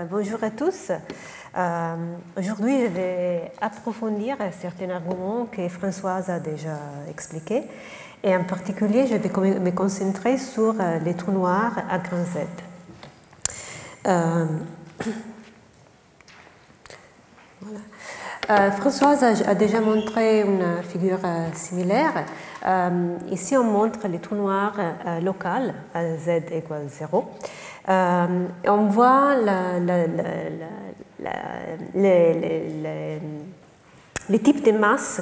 Bonjour à tous. Aujourd'hui, je vais approfondir certains arguments que Françoise a déjà expliqués. Et en particulier, je vais me concentrer sur les trous noirs à grand Z. Voilà. Françoise a déjà montré une figure similaire. Ici, on montre les trous noirs locaux à Z égale 0. On voit les types de masses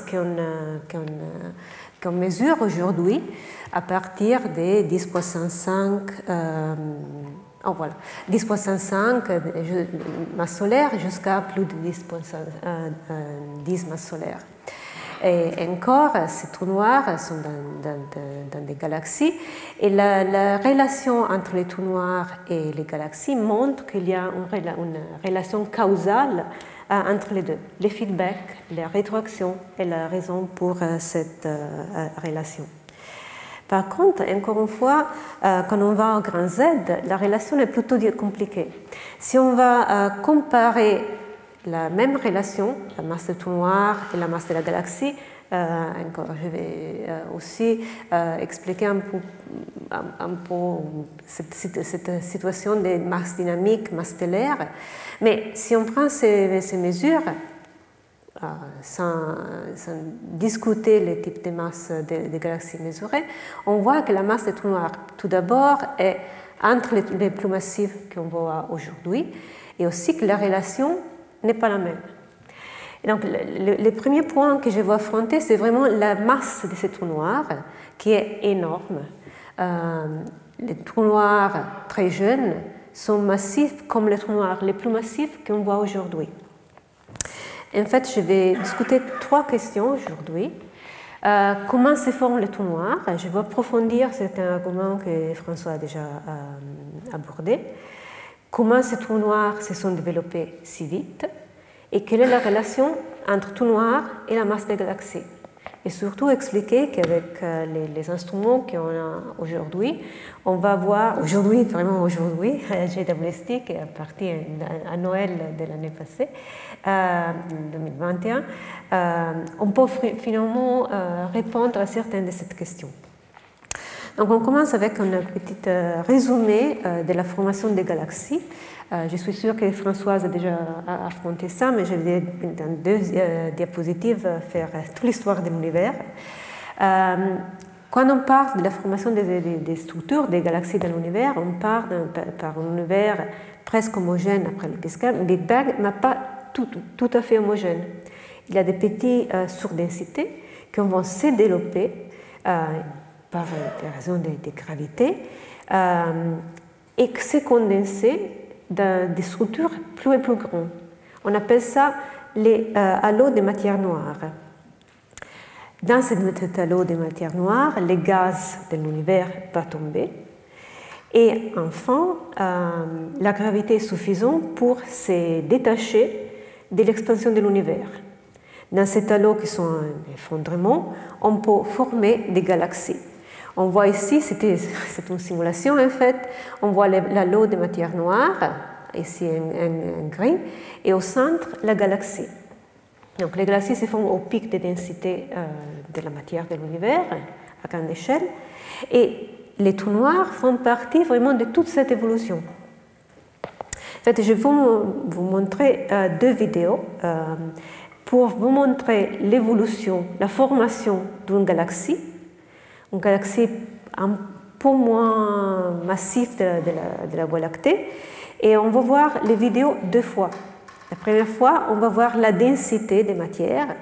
qu'on mesure aujourd'hui à partir de 10 puissance 5, voilà, 10 puissance 5 masses solaires jusqu'à plus de 10 masses solaires. Et encore, ces trous noirs sont dans des galaxies et la relation entre les trous noirs et les galaxies montre qu'il y a une relation causale entre les deux, les feedbacks, les rétroactions et la raison pour cette relation. Par contre, encore une fois, quand on va au grand Z, la relation est plutôt compliquée. Si on va comparer la même relation, la masse du trou noir et la masse de la galaxie, je vais aussi expliquer un peu cette situation de masse dynamique, masse stellaire. Mais si on prend ces mesures, sans discuter les types de masses des galaxies mesurées, on voit que la masse des trous noirs, tout d'abord, est entre les plus massifs qu'on voit aujourd'hui, et aussi que la relation n'est pas la même. Et donc, le premier point que je veux affronter, c'est vraiment la masse de ces trous noirs, qui est énorme. Les trous noirs très jeunes sont massifs comme les trous noirs les plus massifs qu'on voit aujourd'hui. En fait, je vais discuter trois questions aujourd'hui. Comment se forment les trous noirs? Je vais approfondir certains arguments que François a déjà abordés. Comment ces trous noirs se sont développés si vite? Et quelle est la relation entre trous noirs et la masse des galaxies? Et surtout expliquer qu'avec les instruments qu'on a aujourd'hui, on va voir, vraiment aujourd'hui, JWST, qui est parti à Noël de l'année passée, 2021, on peut finalement répondre à certaines de ces questions. Donc on commence avec un petit résumé de la formation des galaxies. Je suis sûre que Françoise a déjà affronté ça, mais je vais dans deux diapositives faire toute l'histoire de l'univers. Quand on parle de la formation des structures des galaxies dans l'univers, on part par un univers presque homogène après le Big Bang, mais pas tout à fait homogène. Il y a des petites surdensités qui vont se développer par des raisons de gravité et se condenser dans des structures plus et plus grandes. On appelle ça les halos de matière noire. Dans cet halo de matière noire, les gaz de l'univers vont tomber et enfin, la gravité est suffisante pour se détacher de l'expansion de l'univers. Dans cet halo qui sont en effondrement, on peut former des galaxies. On voit ici, c'est une simulation en fait, on voit l'halo de matière noire, ici en gris, et au centre, la galaxie. Donc les galaxies se forment au pic de densité de la matière de l'univers, à grande échelle, et les trous noirs font partie vraiment de toute cette évolution. En fait, je vais vous montrer deux vidéos pour vous montrer l'évolution, la formation d'une galaxie un peu moins massive de la Voie lactée, et on va voir les vidéos deux fois. La première fois, on va voir la densité des matières,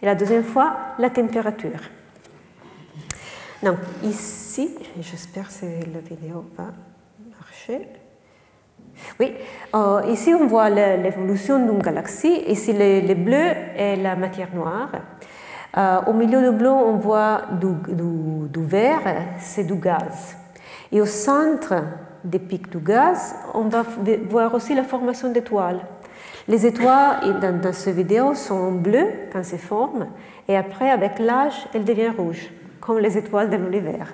et la deuxième fois, la température. Donc ici, j'espère que la vidéo va marcher. Oui, ici on voit l'évolution d'une galaxie. Ici, le bleu est la matière noire. Au milieu du bleu, on voit du vert, c'est du gaz. Et au centre des pics du gaz, on va voir aussi la formation d'étoiles. Les étoiles, dans cette vidéo, sont bleues quand elles se forment, et après, avec l'âge, elles deviennent rouges, comme les étoiles de l'univers.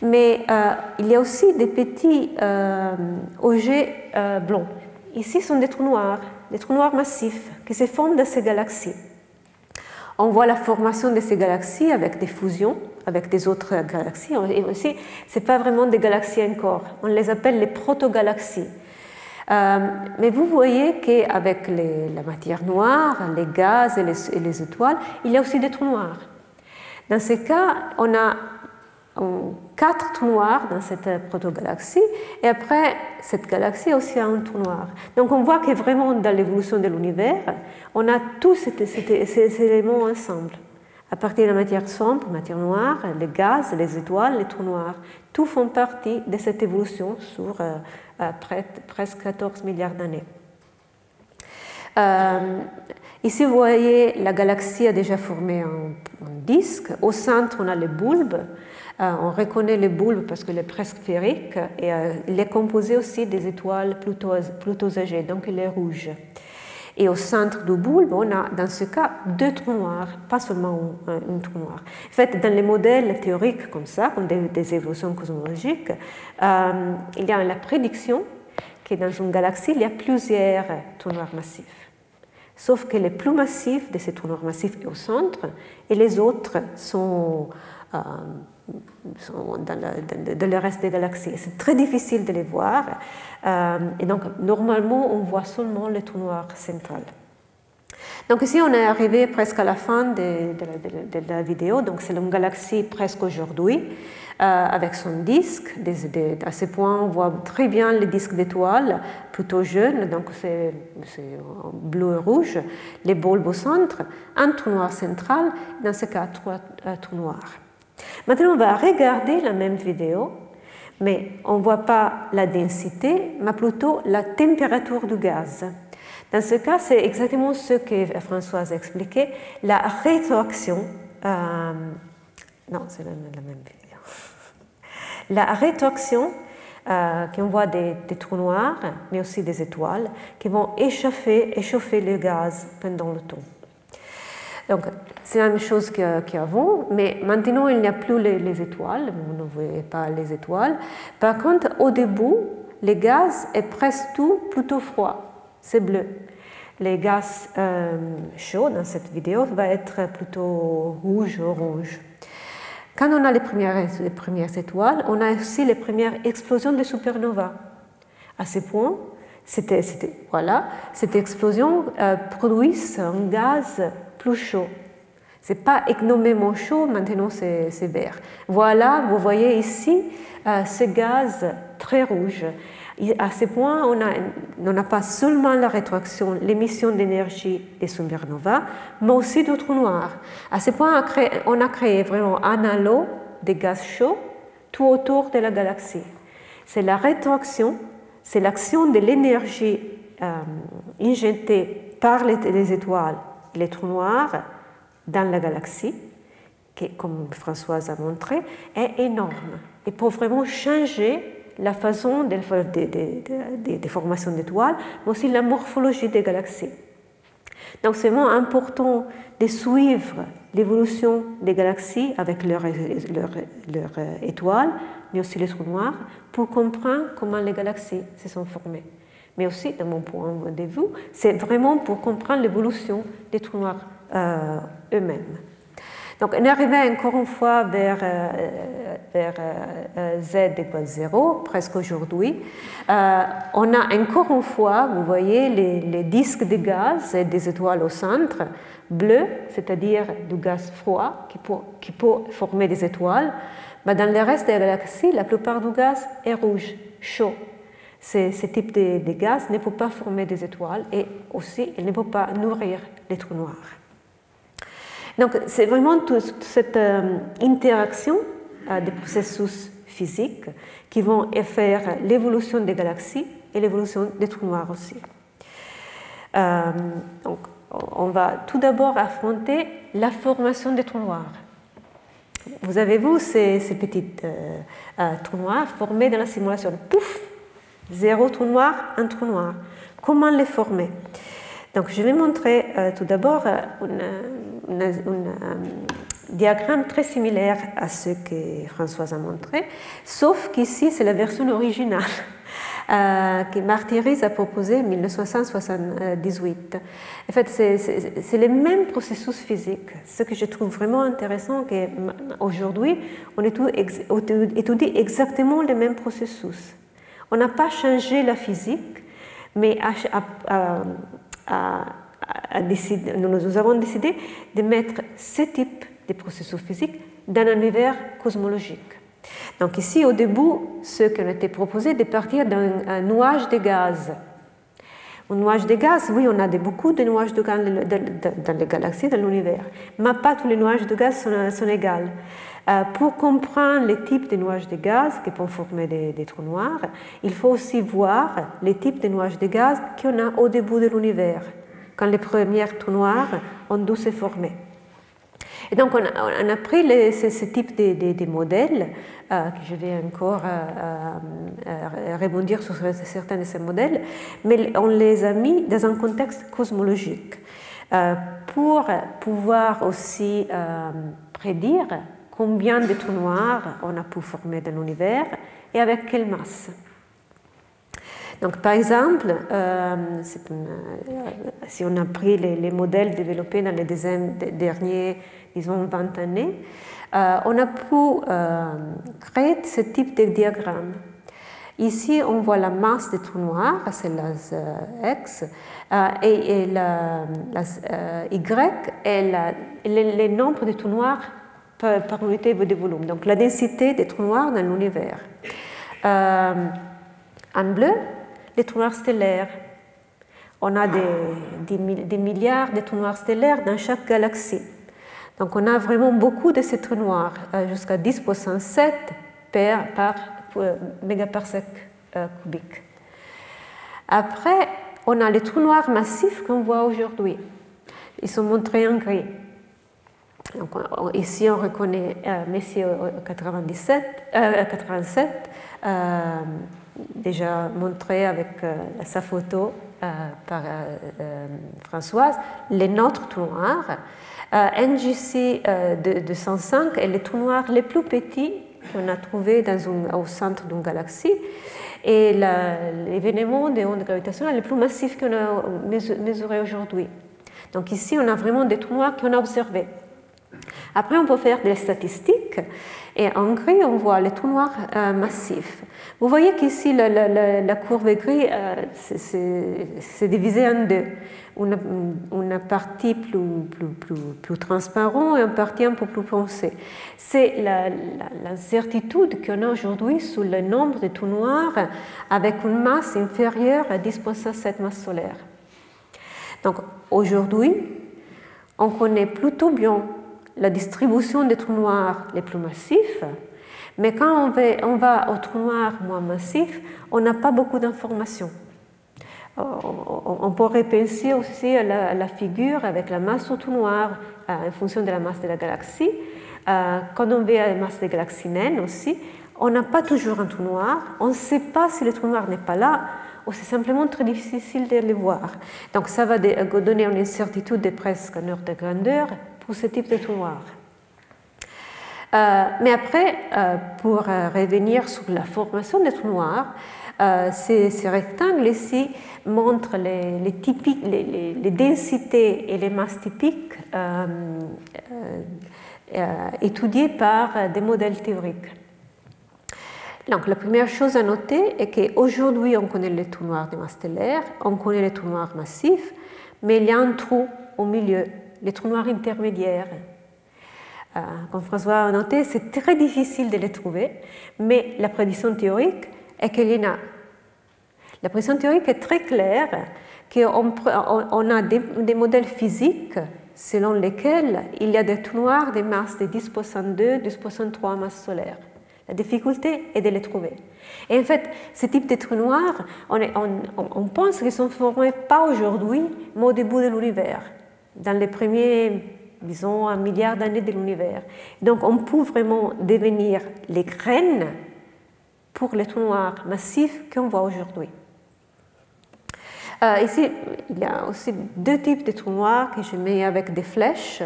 Mais il y a aussi des petits objets blancs. ici sont des trous noirs massifs qui se forment dans ces galaxies. On voit la formation de ces galaxies avec des fusions, avec des autres galaxies. Et aussi, ce n'est pas vraiment des galaxies encore. On les appelle les protogalaxies. Mais vous voyez qu'avec la matière noire, les gaz et les étoiles, il y a aussi des trous noirs. Dans ces cas, on a 4 trous noirs dans cette protogalaxie, et après, cette galaxie aussi a un trou noir. Donc on voit que vraiment dans l'évolution de l'univers, on a tous ces éléments ensemble. À partir de la matière sombre, matière noire, les gaz, les étoiles, les trous noirs, tout font partie de cette évolution sur presque 14 milliards d'années. Ici, vous voyez, la galaxie a déjà formé un disque. Au centre, on a les bulbes. On reconnaît les bulbes parce qu'il est presque sphérique et il est composé aussi des étoiles plutôt âgées, donc il est rouge. Et au centre du bulbe, on a dans ce cas 2 trous noirs, pas seulement un trou noir. En fait, dans les modèles théoriques comme ça, comme des évolutions cosmologiques, il y a la prédiction que dans une galaxie, il y a plusieurs trous noirs massifs. Sauf que les plus massifs de ces trous noirs massifs sont au centre et les autres sont dans le reste des galaxies. C'est très difficile de les voir. Et donc, normalement, on voit seulement le trou noir central. Donc ici, on est arrivé presque à la fin de la vidéo. Donc c'est une galaxie presque aujourd'hui, avec son disque. À ce point, on voit très bien le disque d'étoiles, plutôt jeune, donc c'est bleu et rouge, les bulbes au centre, un trou noir central, dans ce cas, 3 trous noirs. Maintenant, on va regarder la même vidéo, mais on ne voit pas la densité, mais plutôt la température du gaz. Dans ce cas, c'est exactement ce que Françoise a expliqué, la rétroaction. Non, c'est la même vidéo. La rétroaction, qu'on voit des trous noirs, mais aussi des étoiles, qui vont échauffer le gaz pendant le temps. Donc, c'est la même chose qu'avant, mais maintenant, il n'y a plus les étoiles, vous ne voyez pas les étoiles. Par contre, au début, le gaz est presque tout plutôt froid, c'est bleu. Les gaz chauds dans cette vidéo va être plutôt rouge ou orange. Quand on a les premières étoiles, on a aussi les premières explosions de supernovas. À ce point, cette explosion produit un gaz plus chaud. Ce n'est pas énormément chaud, maintenant c'est vert. Voilà, vous voyez ici ce gaz très rouge. Et à ce point, on n'a pas seulement la rétroaction, l'émission d'énergie des supernovas, mais aussi de trous noirs. À ce point, on a créé vraiment un halo de gaz chaud tout autour de la galaxie. C'est la rétroaction, c'est l'action de l'énergie injectée par les étoiles et les trous noirs dans la galaxie, qui, comme Françoise a montré, est énorme. Et pour vraiment changer la façon des formations d'étoiles, mais aussi la morphologie des galaxies. Donc c'est vraiment important de suivre l'évolution des galaxies avec leurs étoiles, mais aussi les trous noirs, pour comprendre comment les galaxies se sont formées. Mais aussi, de mon point de vue, c'est vraiment pour comprendre l'évolution des trous noirs eux-mêmes. Donc, on est arrivé encore une fois vers Z égale 0, presque aujourd'hui. On a encore une fois, vous voyez, les disques de gaz et des étoiles au centre, bleu, c'est-à-dire du gaz froid qui peut former des étoiles. Mais dans le reste des galaxies, la plupart du gaz est rouge, chaud. Ce type de gaz ne peut pas former des étoiles et aussi il ne peut pas nourrir les trous noirs. Donc c'est vraiment toute cette interaction des processus physiques qui vont faire l'évolution des galaxies et l'évolution des trous noirs aussi. Donc on va tout d'abord affronter la formation des trous noirs. Vous avez vu ces petits trous noirs formés dans la simulation. Pouf! 0 trou noir, 1 trou noir. Comment les former? Donc, je vais montrer tout d'abord un diagramme très similaire à ce que Françoise a montré, sauf qu'ici, c'est la version originale. que Martyris a proposé en 1978. En fait, c'est les mêmes processus physiques. Ce que je trouve vraiment intéressant, c'est qu'aujourd'hui, on étudie exactement les mêmes processus. On n'a pas changé la physique, mais nous avons décidé de mettre ce type de processus physiques dans un univers cosmologique. Donc ici, au début, ce qu'on était proposé, de partir d'un nuage de gaz. Un nuage de gaz, oui, on a beaucoup de nuages de gaz dans les galaxies, dans l'univers, mais pas tous les nuages de gaz sont égaux. Pour comprendre les types de nuages de gaz qui peuvent former des trous noirs, il faut aussi voir les types de nuages de gaz qu'on a au début de l'univers, quand les premiers trous noirs ont dû se former. Et donc, on a pris ce type de modèles, que je vais encore rebondir sur certains de ces modèles, mais on les a mis dans un contexte cosmologique pour pouvoir aussi prédire combien de trous noirs on a pu former dans l'univers et avec quelle masse. Donc, par exemple, si on a pris les modèles développés dans les derniers, disons, 20 années, on a pu créer ce type de diagramme. Ici, on voit la masse des trous noirs, c'est la X, et la Y est le nombre de trous noirs par unité de volume, donc la densité des trous noirs dans l'univers. En bleu, les trous noirs stellaires. On a des milliards de trous noirs stellaires dans chaque galaxie. Donc on a vraiment beaucoup de ces trous noirs, jusqu'à 10 puissance 7 par mégaparsec cubique. Après, on a les trous noirs massifs qu'on voit aujourd'hui. Ils sont montrés en gris. Donc, ici, on reconnaît Messier 87, déjà montré avec sa photo par Françoise, les nôtres trous noirs. NGC 205 est le trou noir les plus petits qu'on a trouvé au centre d'une galaxie et l'événement des ondes gravitationnelles les plus massifs qu'on a mesuré aujourd'hui. Donc ici, on a vraiment des trous noirs qu'on a observés. Après, on peut faire des statistiques et en gris, on voit les trous noirs massifs. Vous voyez qu'ici, la courbe gris c'est divisé en deux. Une partie plus transparente et une partie un peu plus foncée. C'est l'incertitude qu'on a aujourd'hui sur le nombre de trous noirs avec une masse inférieure à 10,7 masses solaires. Donc aujourd'hui, on connaît plutôt bien la distribution des trous noirs les plus massifs, mais quand on va aux trous noirs moins massifs, on n'a pas beaucoup d'informations. On pourrait penser aussi à la figure avec la masse au trou noir en fonction de la masse de la galaxie. Quand on veut la masse des galaxies naines aussi, on n'a pas toujours un trou noir, on ne sait pas si le trou noir n'est pas là, ou c'est simplement très difficile de le voir. Donc ça va donner une incertitude de presque un ordre de grandeur pour ce type de trou noir. Mais après, pour revenir sur la formation des trous noirs, ces rectangles ici montrent les densités et les masses typiques étudiées par des modèles théoriques. Donc, la première chose à noter est qu'aujourd'hui, on connaît les trous noirs des masses stellaires, on connaît les trous noirs massifs, mais il y a un trou au milieu, les trous noirs intermédiaires. Comme François a noté, c'est très difficile de les trouver, mais la prédiction théorique est qu'il y en a. La prédiction théorique est très claire, qu'on a des modèles physiques selon lesquels il y a des trous noirs de masse de 10,2, 10,3 masses solaires. La difficulté est de les trouver. Et en fait, ce type de trous noirs, on pense qu'ils sont formés pas aujourd'hui, mais au début de l'univers, dans les premiers, disons, 1 milliard d'années de l'univers. Donc, on peut vraiment devenir les graines pour les trous noirs massifs qu'on voit aujourd'hui. Ici, il y a aussi deux types de trous noirs que je mets avec des flèches.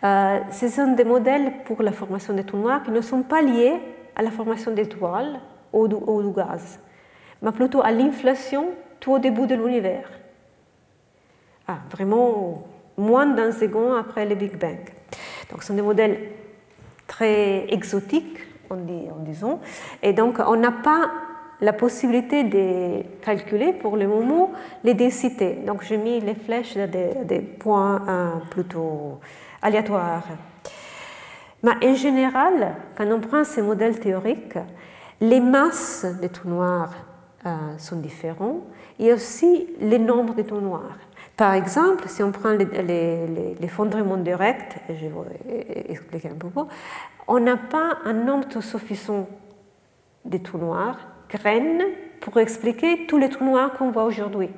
Ce sont des modèles pour la formation des trous noirs qui ne sont pas liés à la formation d'étoiles ou du gaz. mais plutôt à l'inflation tout au début de l'univers. Vraiment moins d'un second après le Big Bang. Donc ce sont des modèles très exotiques, en disant, et donc on n'a pas la possibilité de calculer pour le moment les densités. Donc j'ai mis les flèches à des points plutôt aléatoires. Mais en général, quand on prend ces modèles théoriques, les masses des trous noirs sont différentes et aussi les nombres des trous noirs. Par exemple, si on prend l'effondrement direct, je vais expliquer un peu, on n'a pas un nombre suffisant de trous noirs, graines, pour expliquer tous les trous noirs qu'on voit aujourd'hui.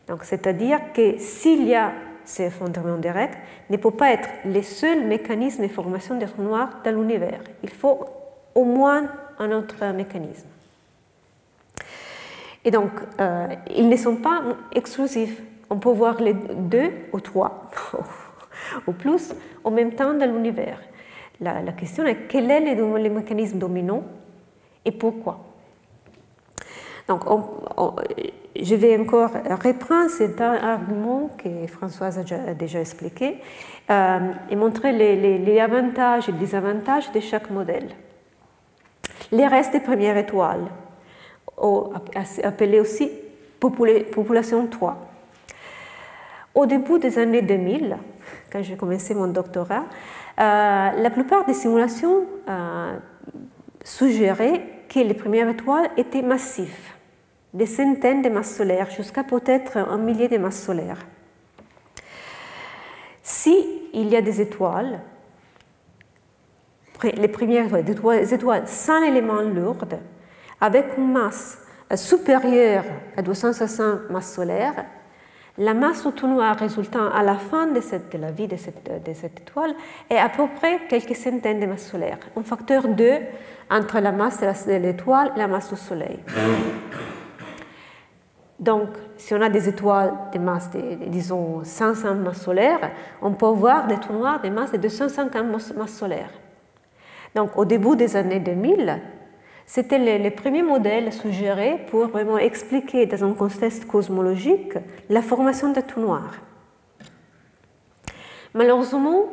Donc, c'est-à-dire que s'il y a ces effondrements directs, ne peut pas être les seuls mécanismes de formation des trous noirs dans l'univers. Il faut au moins un autre mécanisme. Et donc, ils ne sont pas exclusifs. On peut voir les deux ou trois, ou plus, en même temps dans l'univers. La question est quel est le mécanisme dominant et pourquoi. Donc, je vais encore reprendre cet argument que Françoise a déjà expliqué et montrer les avantages et les désavantages de chaque modèle. Les restes des premières étoiles, appelées aussi population 3. Au début des années 2000, quand j'ai commencé mon doctorat, la plupart des simulations suggéraient que les premières étoiles étaient massives, des centaines de masses solaires, jusqu'à peut-être un millier de masses solaires. Si il y a des étoiles, les premières étoiles, des étoiles sans éléments lourds, avec une masse supérieure à 260 masses solaires, la masse au trou noir résultant à la fin de la vie de cette étoile est à peu près quelques centaines de masses solaires, un facteur 2 entre la masse de l'étoile et la masse du Soleil. Donc, si on a des étoiles de masse de, disons, 500 masses solaires, on peut voir des trous noirs de masse de 250 masses solaires. Donc, au début des années 2000, c'était les premiers modèles suggérés pour vraiment expliquer dans un contexte cosmologique la formation des trous noirs. Malheureusement,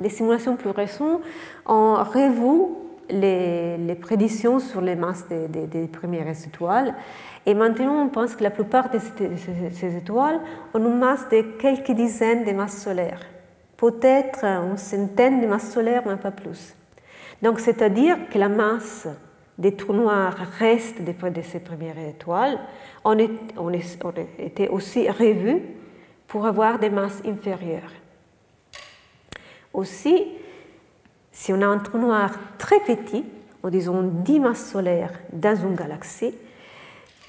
les simulations plus récentes ont revu les prédictions sur les masses des premières étoiles. Et maintenant, on pense que la plupart de ces étoiles ont une masse de quelques dizaines de masses solaires. Peut-être une centaine de masses solaires, mais pas plus. Donc, c'est-à-dire que la masse des trous noirs reste de ces premières étoiles. On était aussi revus pour avoir des masses inférieures. Aussi, si on a un trou noir très petit, ou disons 10 masses solaires dans une galaxie,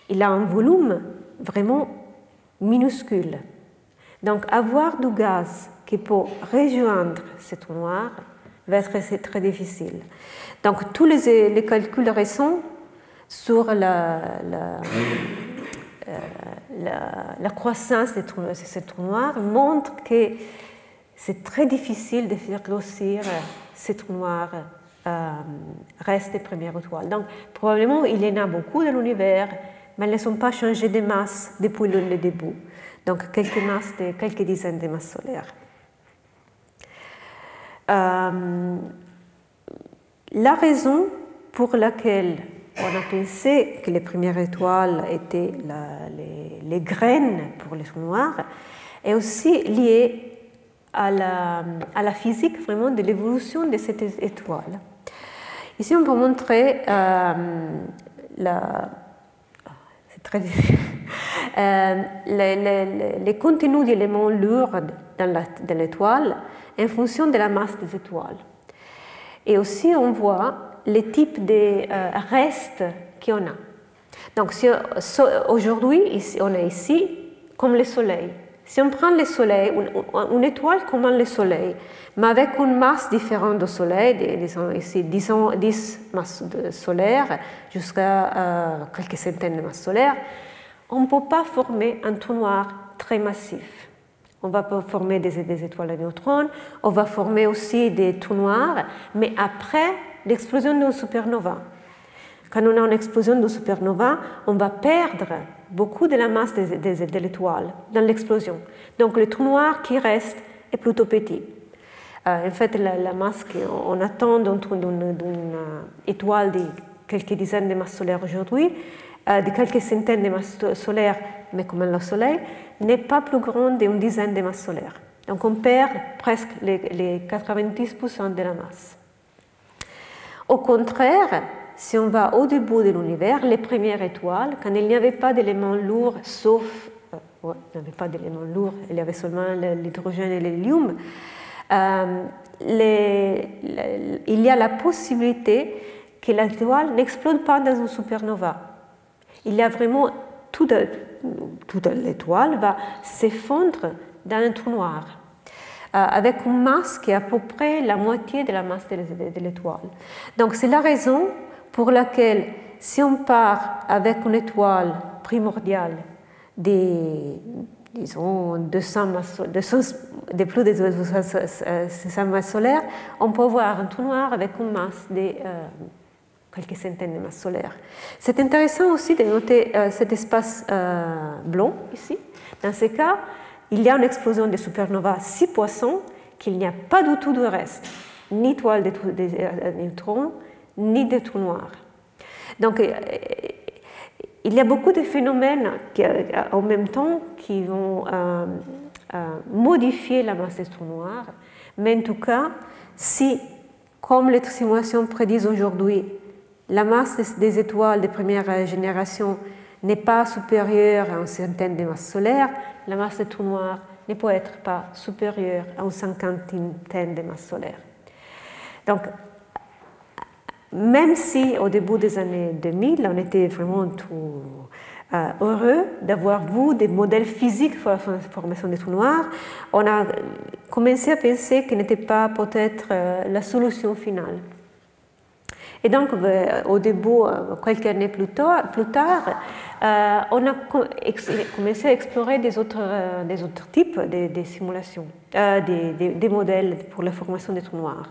il a un volume vraiment minuscule. Donc, avoir du gaz qui peut rejoindre ce trou noir va être très difficile. Donc, tous les calculs récents sur la croissance de ces trous noirs montrent que c'est très difficile de faire grossir ces trous noirs restent des premières étoiles. Donc, probablement, il y en a beaucoup dans l'univers, mais elles ne sont pas changées de masse depuis le début. Donc, quelques dizaines de masses solaires. La raison pour laquelle on a pensé que les premières étoiles étaient les graines pour les trous noirs est aussi liée à la physique vraiment de l'évolution de cette étoile. Ici, on peut montrer c'est très difficile. Les contenus d'éléments lourds dans l'étoile en fonction de la masse des étoiles. Et aussi, on voit les types de restes qu'on a. Donc, aujourd'hui, on est ici comme le Soleil. Si on prend le Soleil, une étoile comme le Soleil, mais avec une masse différente du Soleil, disons 10 masses solaires jusqu'à quelques centaines de masses solaires, on ne peut pas former un trou noir très massif. On va former des étoiles à neutrons, on va former aussi des trous noirs, mais après l'explosion d'une supernova. quand on a une explosion de supernova, on va perdre beaucoup de la masse de l'étoile dans l'explosion. Donc le trou noir qui reste est plutôt petit. En fait, la masse qu'on attend d'une étoile de quelques dizaines de masses solaires aujourd'hui, de quelques centaines de masses solaires, mais comme le Soleil, n'est pas plus grande d'une dizaine de masses solaires. Donc on perd presque les 90% de la masse. Au contraire, si on va au début de l'univers, les premières étoiles, quand il n'y avait pas d'éléments lourds, sauf, il n'y avait pas d'éléments lourds, il y avait seulement l'hydrogène et l'hélium, il y a la possibilité que l'étoile n'explose pas dans une supernova. Il y a vraiment toute l'étoile va s'effondrer dans un trou noir, avec une masse qui est à peu près la moitié de la masse de l'étoile. Donc c'est la raison pour laquelle, si on part avec une étoile primordiale disons, de plus de 200 masses solaires, on peut avoir un trou noir avec une masse de quelques centaines de masses solaires. C'est intéressant aussi de noter cet espace blanc ici. Dans ce cas, il y a une explosion de supernova si puissante qu'il n'y a pas du tout de reste, ni étoile de neutrons, ni de trous noirs. Donc, il y a beaucoup de phénomènes en même temps qui vont modifier la masse des trous noirs, mais en tout cas, si, comme les simulations prédisent aujourd'hui, la masse des étoiles de première génération n'est pas supérieure à une centaine de masses solaires, la masse des trous noirs ne peut être pas supérieure à une cinquantaine de masses solaires. Donc, même si au début des années 2000, on était vraiment tout heureux d'avoir vu des modèles physiques pour la formation des trous noirs, on a commencé à penser que n'était pas peut-être la solution finale. Et donc, au début, quelques années plus tard, on a commencé à explorer des autres types de simulations, des modèles pour la formation des trous noirs.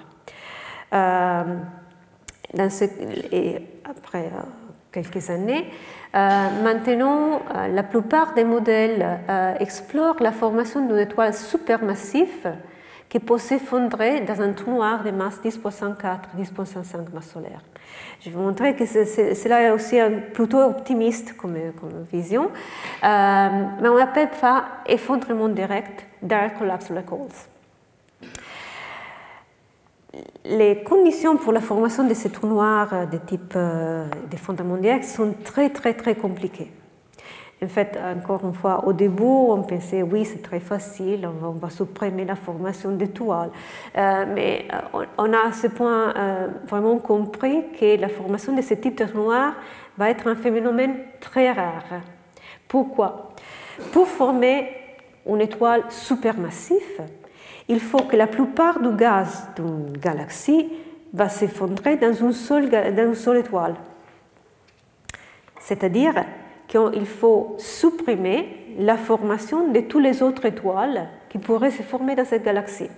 Et après quelques années, maintenant, la plupart des modèles explorent la formation d'une étoile supermassive qui peut s'effondrer dans un trou noir de masse 10,4, 10,5 masses solaires. Je vais vous montrer que cela est aussi plutôt optimiste comme vision, mais on n'appelle pas effondrement direct, direct collapse black holes. Les conditions pour la formation de ces trous noirs de type d'effondrement direct sont très compliquées. En fait, encore une fois, au début, on pensait, oui, c'est très facile, on va supprimer la formation d'étoiles. Mais on a à ce point vraiment compris que la formation de ce type de trous noirs va être un phénomène très rare. Pourquoi? Pour former une étoile supermassive, il faut que la plupart du gaz d'une galaxie va s'effondrer dans une seule étoile. C'est-à-dire qu'il faut supprimer la formation de toutes les autres étoiles qui pourraient se former dans cette galaxie.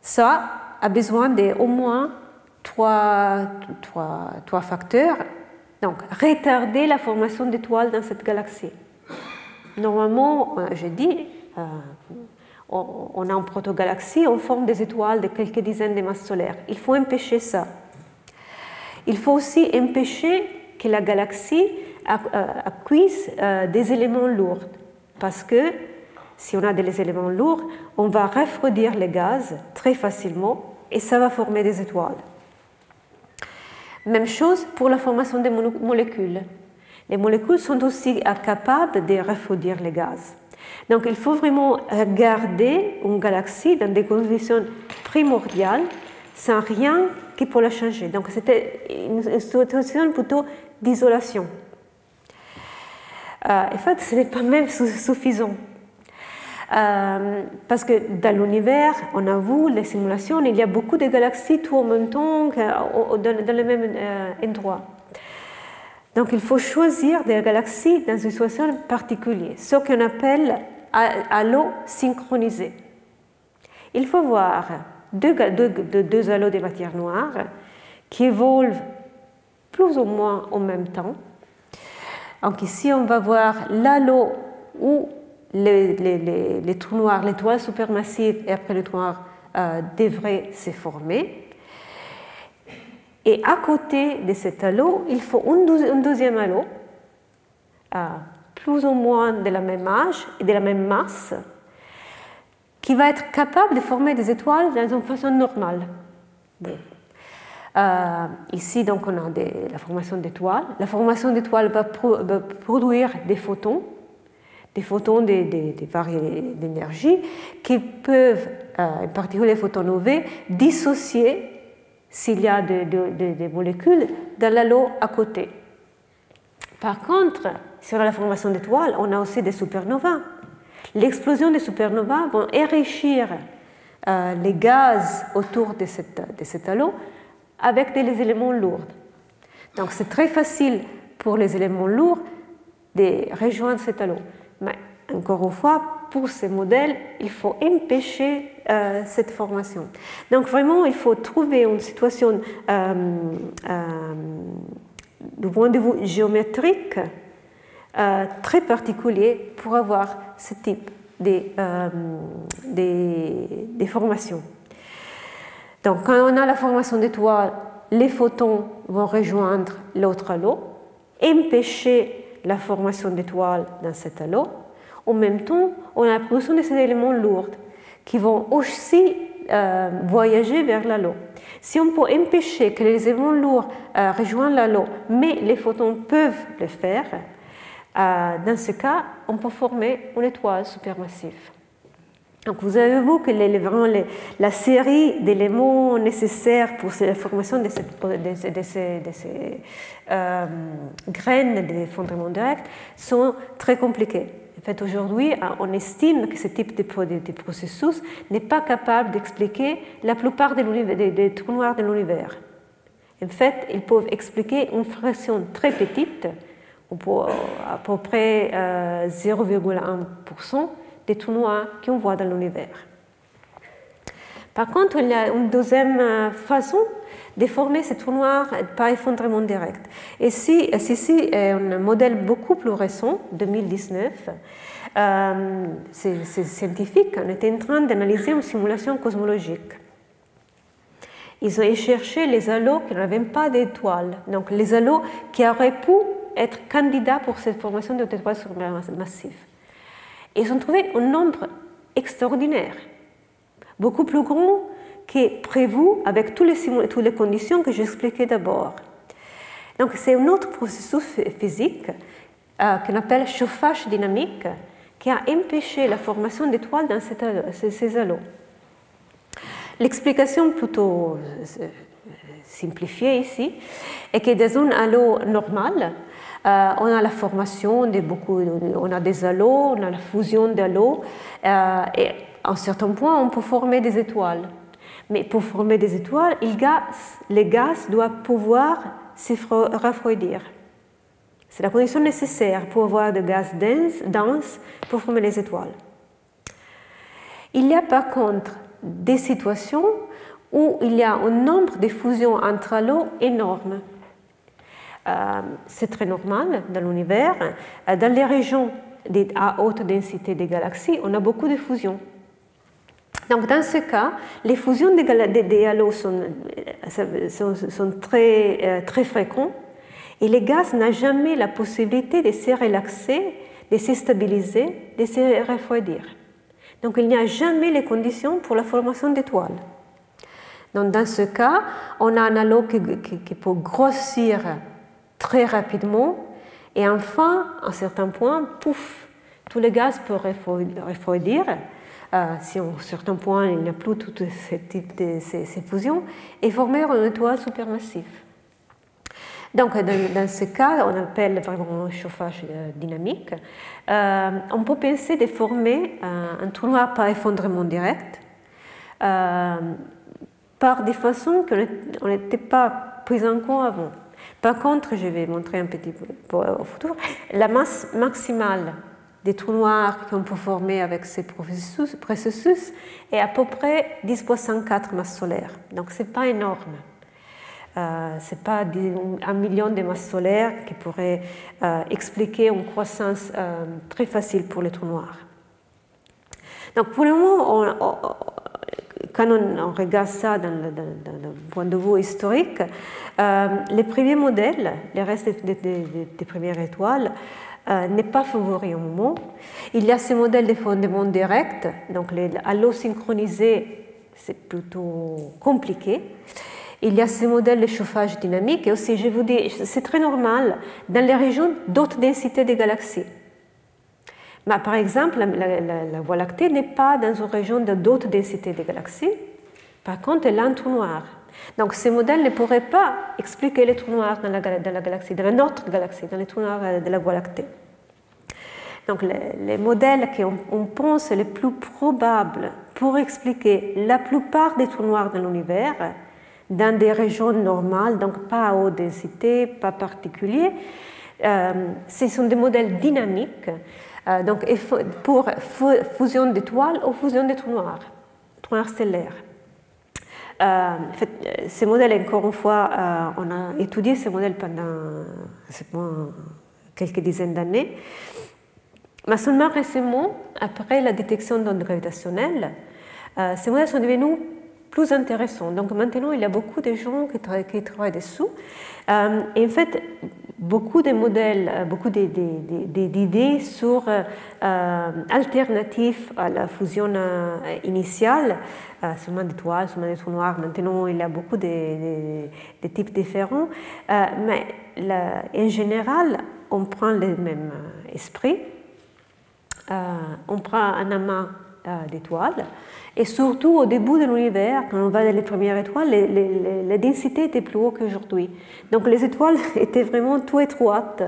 Ça a besoin d'au moins trois facteurs. Donc, retarder la formation d'étoiles dans cette galaxie. Normalement, je dis, on a une protogalaxie, on forme des étoiles de quelques dizaines de masses solaires. Il faut empêcher ça. Il faut aussi empêcher que la galaxie acquise des éléments lourds, parce que si on a des éléments lourds, on va refroidir les gaz très facilement et ça va former des étoiles. Même chose pour la formation des molécules. Les molécules sont aussi capables de refroidir les gaz. Donc il faut vraiment garder une galaxie dans des conditions primordiales, sans rien qui peut la changer. Donc c'était une situation plutôt d'isolation. En fait, ce n'est pas même suffisant. Parce que dans l'univers, on a vu les simulations, il y a beaucoup de galaxies tout en même temps dans le même endroit. Donc il faut choisir des galaxies dans une situation particulière, ce qu'on appelle halo synchronisé. Il faut voir deux halos de matière noire qui évoluent plus ou moins en même temps. Donc ici, on va voir l'halo où les trous noirs, l'étoile supermassive et après le trou noir devraient se former. Et à côté de cet halo, il faut un deuxième halo, plus ou moins de la même âge et de la même masse, qui va être capable de former des étoiles dans une façon normale. Bon. Ici, donc, on a la formation d'étoiles. La formation d'étoiles va produire des photons des variés d'énergie qui peuvent, en particulier les photons UV, dissocier s'il y a des molécules dans l'halo à côté. Par contre, sur la formation d'étoiles, on a aussi des supernovas. L'explosion des supernovas vont enrichir les gaz autour de cet halo avec des éléments lourds. Donc c'est très facile pour les éléments lourds de rejoindre cet halo. Mais encore une fois, pour ces modèles, il faut empêcher cette formation. Donc vraiment, il faut trouver une situation du point de vue géométrique très particulier pour avoir ce type de formations. Donc quand on a la formation d'étoiles, les photons vont rejoindre l'autre halo, empêcher la formation d'étoiles dans cet halo. En même temps, on a la production de ces éléments lourds qui vont aussi voyager vers l'halo. Si on peut empêcher que les éléments lourds rejoignent l'halo, mais les photons peuvent le faire, dans ce cas, on peut former une étoile supermassive. Donc vous avez vu que la série d'éléments nécessaires pour la formation de ces graines d'effondrement direct sont très compliquées. En fait, aujourd'hui, on estime que ce type de processus n'est pas capable d'expliquer la plupart des trous noirs de l'univers. En fait, ils peuvent expliquer une fraction très petite, à peu près 0,1% des trous noirs qu'on voit dans l'univers. Par contre, il y a une deuxième façon de former ces trous noirs par effondrement direct. Et ceci est un modèle beaucoup plus récent, 2019. Ces scientifiques étaient en train d'analyser une simulation cosmologique. Ils ont cherché les halos qui n'avaient pas d'étoiles, donc les halos qui auraient pu être candidats pour cette formation d'étoiles supermassives. Ils ont trouvé un nombre extraordinaire, beaucoup plus grand que prévu avec toutes les conditions que j'expliquais d'abord. Donc c'est un autre processus physique qu'on appelle chauffage dynamique qui a empêché la formation d'étoiles dans ces halos. L'explication plutôt simplifiée ici est que dans un halo normal, on a la formation on a des halos, on a la fusion d'halos, et à un certain point, on peut former des étoiles. Mais pour former des étoiles, les gaz doivent pouvoir se refroidir. C'est la condition nécessaire pour avoir des gaz denses pour former les étoiles. Il y a par contre des situations où il y a un nombre de fusions entre halos énorme. C'est très normal dans l'univers. Dans les régions à haute densité des galaxies, on a beaucoup de fusions. Donc dans ce cas, les fusions des halos sont très fréquentes et les gaz n'ont jamais la possibilité de se relaxer, de se stabiliser, de se refroidir. Donc il n'y a jamais les conditions pour la formation d'étoiles. Donc dans ce cas, on a un halo qui peut grossir très rapidement et enfin, à un certain point, pouf, tous les gaz peuvent refroidir. Si à un certain point il n'y a plus tout ce type de ces fusions et former une étoile supermassive. Donc dans ce cas, on appelle vraiment un chauffage dynamique. On peut penser de former un trou noir par effondrement direct par des façons qu'on n'était pas prises en compte avant. Par contre, je vais montrer un petit peu au futur, la masse maximale des trous noirs qu'on peut former avec ces processus est à peu près 10 × 104 masses solaires. Donc ce n'est pas énorme. Ce n'est pas 1 million de masses solaires qui pourrait expliquer une croissance très facile pour les trous noirs. Donc pour le moment, quand on regarde ça d'un point de vue historique, les premiers modèles, les restes des premières étoiles, n'est pas favori au moment. Il y a ces modèles de fondement direct, donc les halos synchronisés, c'est plutôt compliqué. Il y a ces modèles de chauffage dynamique, et aussi, je vous dis, c'est très normal dans les régions d'autres densités des galaxies. Mais par exemple, la Voie lactée n'est pas dans une région d'autres densités des galaxies. Par contre, elle a un trou noir. Donc, ces modèles ne pourraient pas expliquer les trous noirs dans la galaxie, dans notre galaxie, dans les trous noirs de la Voie lactée. Donc, les modèles qu'on pense les plus probables pour expliquer la plupart des trous noirs de l'univers, dans des régions normales, donc pas à haute densité, pas particuliers, ce sont des modèles dynamiques, donc pour fusion d'étoiles ou fusion des trous noirs stellaires. En fait, ces modèles, encore une fois, on a étudié ces modèles pendant quelques dizaines d'années, mais seulement récemment, après la détection d'ondes gravitationnelles, ces modèles sont devenus plus intéressants. Donc maintenant, il y a beaucoup de gens qui travaillent dessus. Et en fait, beaucoup de modèles, beaucoup d'idées sur alternatives à la fusion initiale, seulement d'étoiles, seulement des trous noirs. Maintenant, il y a beaucoup de types différents. Mais en général, on prend le même esprit. On prend un amas d'étoiles. Et surtout, au début de l'univers, quand on va dans les premières étoiles, les densités étaient plus hautes qu'aujourd'hui. Donc les étoiles étaient vraiment tout étroites.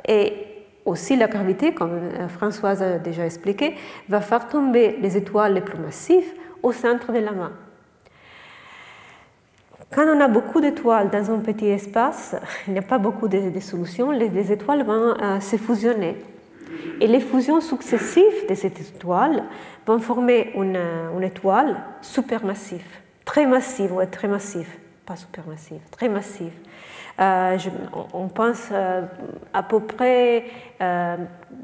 Et aussi la gravité, comme Françoise a déjà expliqué, va faire tomber les étoiles les plus massives au centre de l'amas. Quand on a beaucoup d'étoiles dans un petit espace, il n'y a pas beaucoup de solutions, les étoiles vont se fusionner. Et les fusions successives de ces étoiles vont former une étoile supermassive, très massive, ouais, très massive, pas supermassive, très massive. On pense à peu près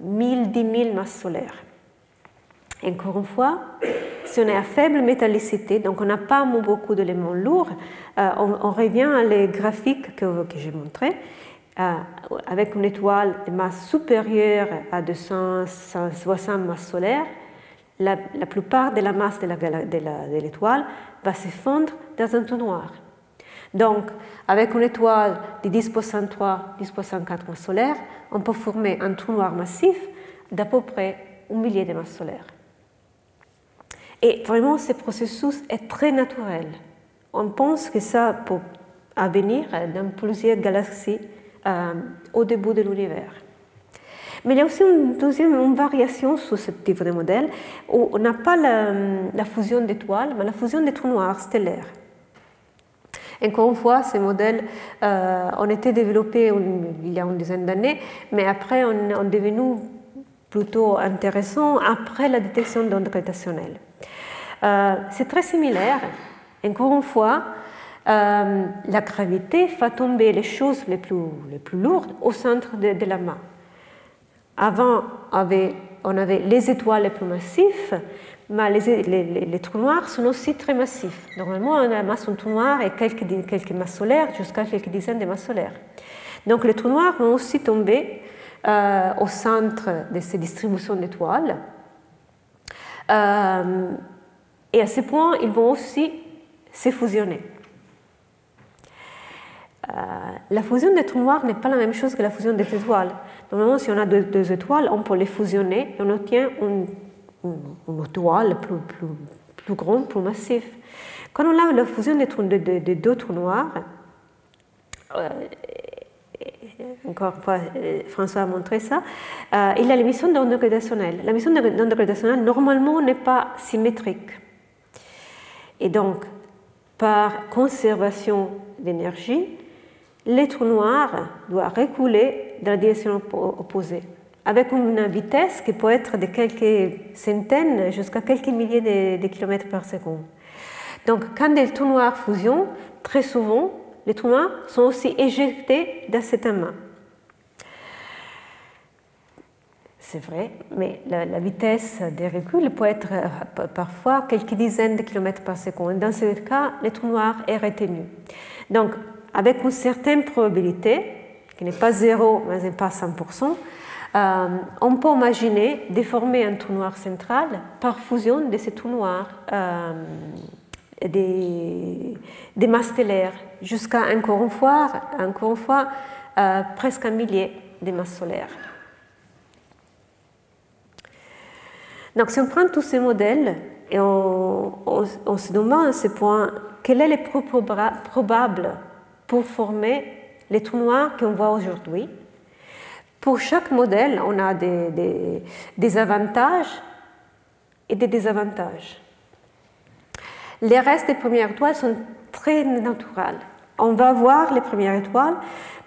1000, 10 000 masses solaires. Encore une fois, si on est à faible métallicité, donc on n'a pas beaucoup d'éléments lourds, on revient à les graphiques que j'ai montrés. Avec une étoile de masse supérieure à 260 masses solaires, la plupart de la masse de l'étoile va se fondre dans un trou noir. Donc, avec une étoile de 10 puissance 3, 10 puissance 4 masses solaires, on peut former un trou noir massif d'à peu près 1 millier de masses solaires. Et vraiment, ce processus est très naturel. On pense que ça peut venir dans plusieurs galaxies au début de l'univers. Mais il y a aussi une variation sur ce type de modèle où on n'a pas la fusion d'étoiles, mais la fusion des trous noirs stellaires. Encore une fois, ces modèles ont été développés il y a une dizaine d'années, mais après ont devenu plutôt intéressants après la détection d'ondes gravitationnelles. C'est très similaire. Encore une fois, la gravité fait tomber les choses les plus lourdes au centre de l'amas. Avant, on avait les étoiles les plus massives, mais les trous noirs sont aussi très massifs. Normalement, on a masse un trou noir et quelques masses solaires, jusqu'à quelques dizaines de masses solaires. Donc les trous noirs vont aussi tomber au centre de ces distributions d'étoiles. Et à ce point, ils vont aussi se fusionner. La fusion des trous noirs n'est pas la même chose que la fusion des étoiles. Normalement, si on a deux étoiles, on peut les fusionner et on obtient une étoile plus grande, plus massive. Quand on a la fusion des deux trous noirs, encore une fois, François a montré ça, il y a l'émission d'ondes gravitationnelles. L'émission d'ondes gravitationnelles, normalement, n'est pas symétrique. Et donc, par conservation d'énergie, les trous noirs doivent reculer dans la direction opposée, avec une vitesse qui peut être de quelques centaines jusqu'à quelques milliers de kilomètres par seconde. Donc, quand des trous noirs fusionnent, très souvent, les trous noirs sont aussi éjectés dans cet amas. C'est vrai, mais la vitesse des reculs peut être parfois quelques dizaines de kilomètres par seconde. Dans ce cas, le trou noir est retenu. Donc, avec une certaine probabilité, qui n'est pas 0, mais pas 100%, on peut imaginer de former un trou noir central par fusion de ces trous noirs des masses stellaires, jusqu'à encore une fois presque un millier de masses solaires. Donc, si on prend tous ces modèles et on se demande à ce point quel est le plus probable pour former les trous noirs qu'on voit aujourd'hui, pour chaque modèle, on a des avantages et des désavantages. Les restes des premières étoiles sont très naturels. On va voir les premières étoiles,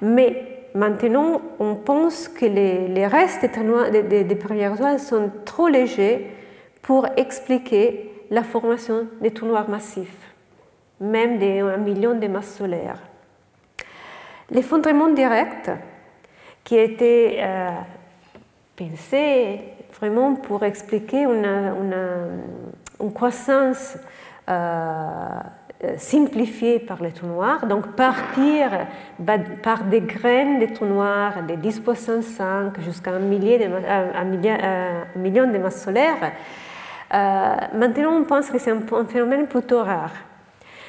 mais maintenant, on pense que les restes des premières étoiles sont trop légers pour expliquer la formation des trous noirs massifs, même d'1 million de masses solaires. L'effondrement direct, qui a été pensé vraiment pour expliquer une croissance simplifiée par les trous noirs, donc partir par des graines de trous noirs de 10 puissance 5 jusqu'à un million de masses solaires. Maintenant, on pense que c'est un phénomène plutôt rare.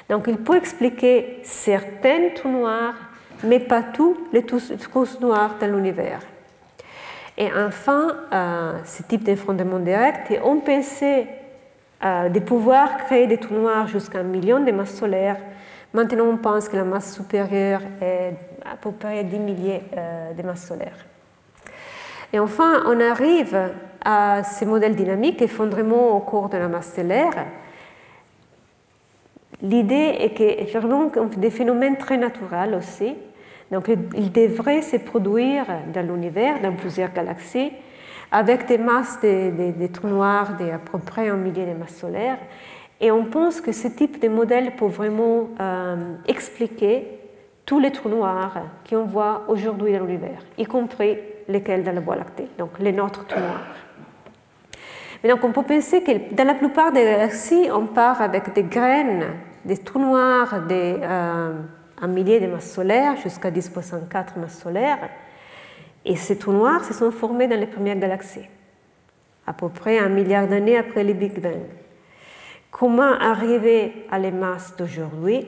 Donc, il peut expliquer certains trous noirs, mais pas tous les trous noirs dans l'univers. Et enfin, ce type d'effondrement direct, on pensait de pouvoir créer des trous noirs jusqu'à 1 million de masses solaires. Maintenant, on pense que la masse supérieure est à peu près 10 milliers de masses solaires. Et enfin, on arrive à ces modèles dynamiques, effondrement au cours de la masse stellaire. L'idée est que vraiment des phénomènes très naturels aussi. Donc, ils devraient se produire dans l'univers, dans plusieurs galaxies, avec des masses des trous noirs d'à peu près 1 millier de masses solaires. Et on pense que ce type de modèle peut vraiment expliquer tous les trous noirs qu'on voit aujourd'hui dans l'univers, y compris lesquels dans la Voie lactée, donc les nôtres trous noirs. Mais donc, on peut penser que dans la plupart des galaxies, on part avec des graines, des trous noirs un millier de masses solaires jusqu'à 10 puissance 4 masses solaires. Et ces trous noirs se sont formés dans les premières galaxies, à peu près 1 milliard d'années après le Big Bang. Comment arriver à les masses d'aujourd'hui?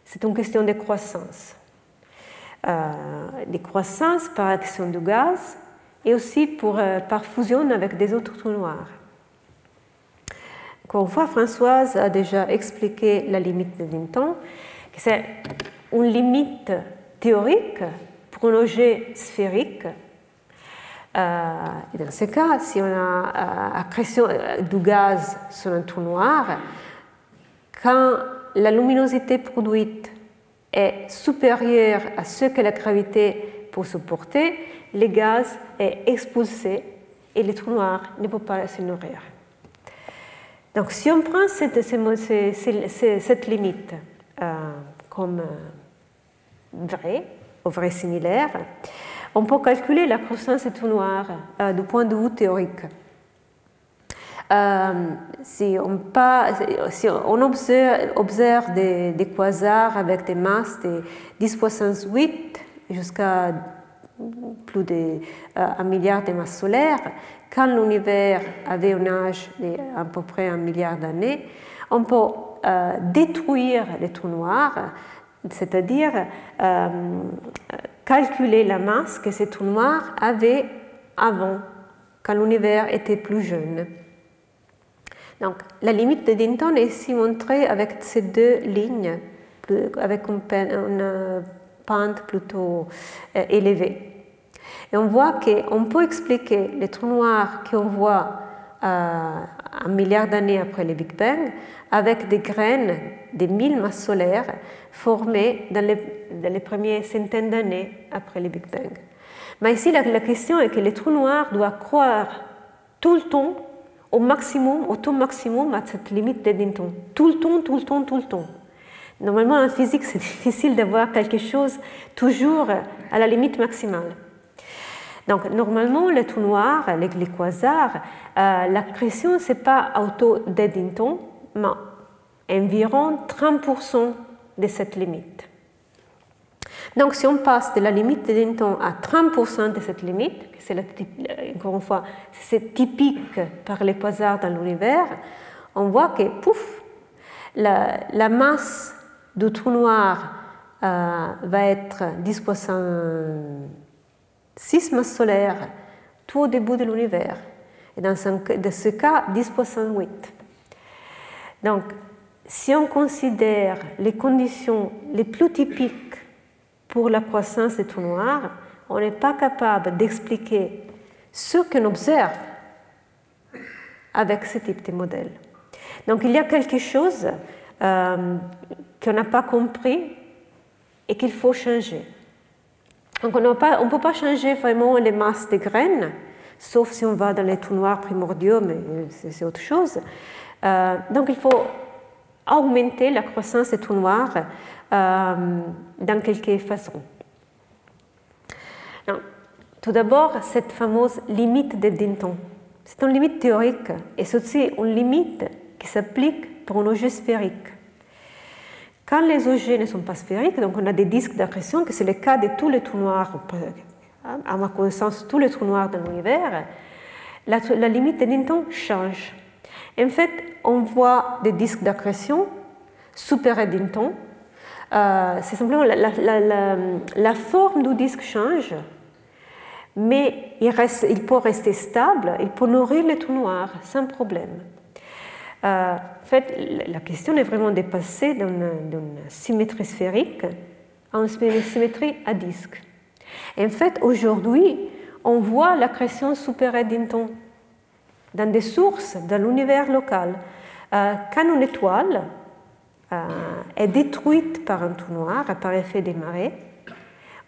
C'est une question de croissance. De croissance par action du gaz et aussi par fusion avec des autres trous noirs. Encore une fois, Françoise a déjà expliqué la limite de Hinton, que c'est une limite théorique pour un objet sphérique. Et dans ce cas, si on a accrétion du gaz sur un trou noir, quand la luminosité produite est supérieure à ce que la gravité peut supporter, le gaz est expulsé et le trou noir ne peut pas se nourrir. Donc, si on prend cette limite comme vraie, ou vraie similaire, on peut calculer la croissance des trous noirs du point de vue théorique. Si on observe des quasars avec des masses de 10 puissance 8 jusqu'à plus d'1 milliard de masses solaires, quand l'univers avait un âge d'à peu près 1 milliard d'années, on peut détruire les trous noirs, c'est-à-dire calculer la masse que ces trous noirs avaient avant, quand l'univers était plus jeune. Donc, la limite de Hinton est ici montrée avec ces deux lignes, avec une pente plutôt élevée. Et on voit qu'on peut expliquer les trous noirs qu'on voit 1 milliard d'années après le Big Bang avec des graines de 1000 masses solaires formées dans les premières centaines d'années après le Big Bang. Mais ici, la question est que les trous noirs doivent croître tout le temps au maximum, au taux maximum à cette limite d'Eddington. Tout le temps, tout le temps, tout le temps. Normalement, en physique, c'est difficile d'avoir quelque chose toujours à la limite maximale. Donc, normalement, les trous noirs, les quasars, l'accrétion, ce n'est pas au taux d'Eddington, mais environ 30% de cette limite. Donc, si on passe de la limite d'Eddington à 30% de cette limite, c'est encore une fois, c'est typique par les quasars dans l'univers, on voit que, pouf, la masse du trou noir va être 10 puissance 6 masses solaires tout au début de l'univers. Et dans ce cas, 10 puissance 8. Donc, si on considère les conditions les plus typiques pour la croissance des trous noirs, on n'est pas capable d'expliquer ce qu'on observe avec ce type de modèle. Donc, il y a quelque chose qu'on n'a pas compris et qu'il faut changer. Donc, on ne peut pas changer vraiment les masses des graines, sauf si on va dans les trous noirs primordiaux, mais c'est autre chose. Donc, il faut augmenter la croissance des trous noirs dans quelques façons. Donc, tout d'abord, cette fameuse limite d'Eddington. C'est une limite théorique et c'est aussi une limite qui s'applique pour un objet sphérique. Quand les objets ne sont pas sphériques, donc on a des disques d'accrétion, que c'est le cas de tous les trous noirs, à ma connaissance, tous les trous noirs dans l'univers, la limite d'Eddington change. En fait, on voit des disques d'accrétion super Eddington. C'est simplement la forme du disque change, mais il peut rester stable, il peut nourrir les trous noirs sans problème. En fait, la question est vraiment de passer d'une symétrie sphérique à une symétrie à disque. En fait, aujourd'hui, on voit l'accrétion super Eddington dans des sources dans l'univers local. Quand une étoile est détruite par un trou noir, par effet des marées,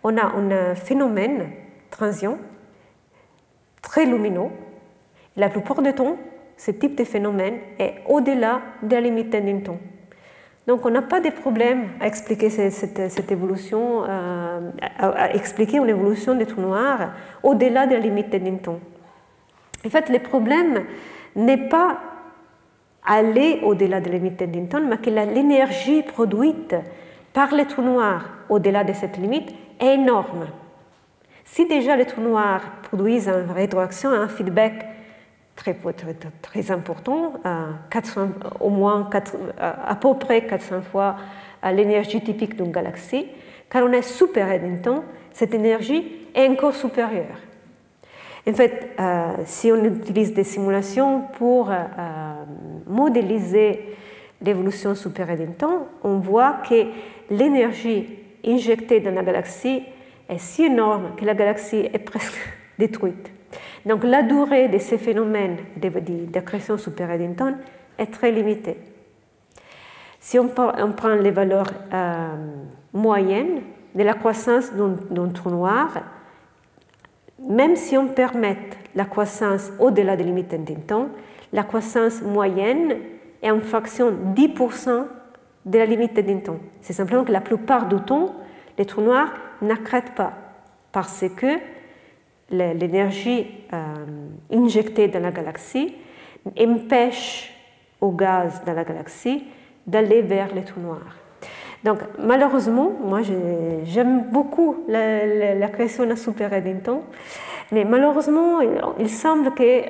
on a un phénomène transient très lumineux. La plupart du temps, ce type de phénomène est au-delà de la limite d'Eddington. Donc, on n'a pas de problème à expliquer cette évolution, à expliquer une évolution des trous noirs au-delà de la limite d'Eddington. En fait, le problème n'est pas aller au-delà de la limite d'Eddington, mais que l'énergie produite par les trous noirs au-delà de cette limite est énorme. Si déjà les trous noirs produisent une rétroaction, un feedback très important, à peu près 400 fois l'énergie typique d'une galaxie, quand on est super Eddington, cette énergie est encore supérieure. En fait, si on utilise des simulations pour modéliser l'évolution super Eddington, on voit que l'énergie injectée dans la galaxie est si énorme que la galaxie est presque détruite. Donc la durée de ces phénomènes d'accrétion super Eddington est très limitée. Si on prend les valeurs moyennes de la croissance d'un trou noir, même si on permet la croissance au-delà des limites d'Eddington, la croissance moyenne est en fraction 10% de la limite d'Eddington. C'est simplement que la plupart du temps, les trous noirs n'accrètent pas parce que l'énergie injectée dans la galaxie empêche au gaz dans la galaxie d'aller vers les trous noirs. Donc, malheureusement, moi j'aime beaucoup l'accrétion à super Eddington, mais malheureusement, il semble que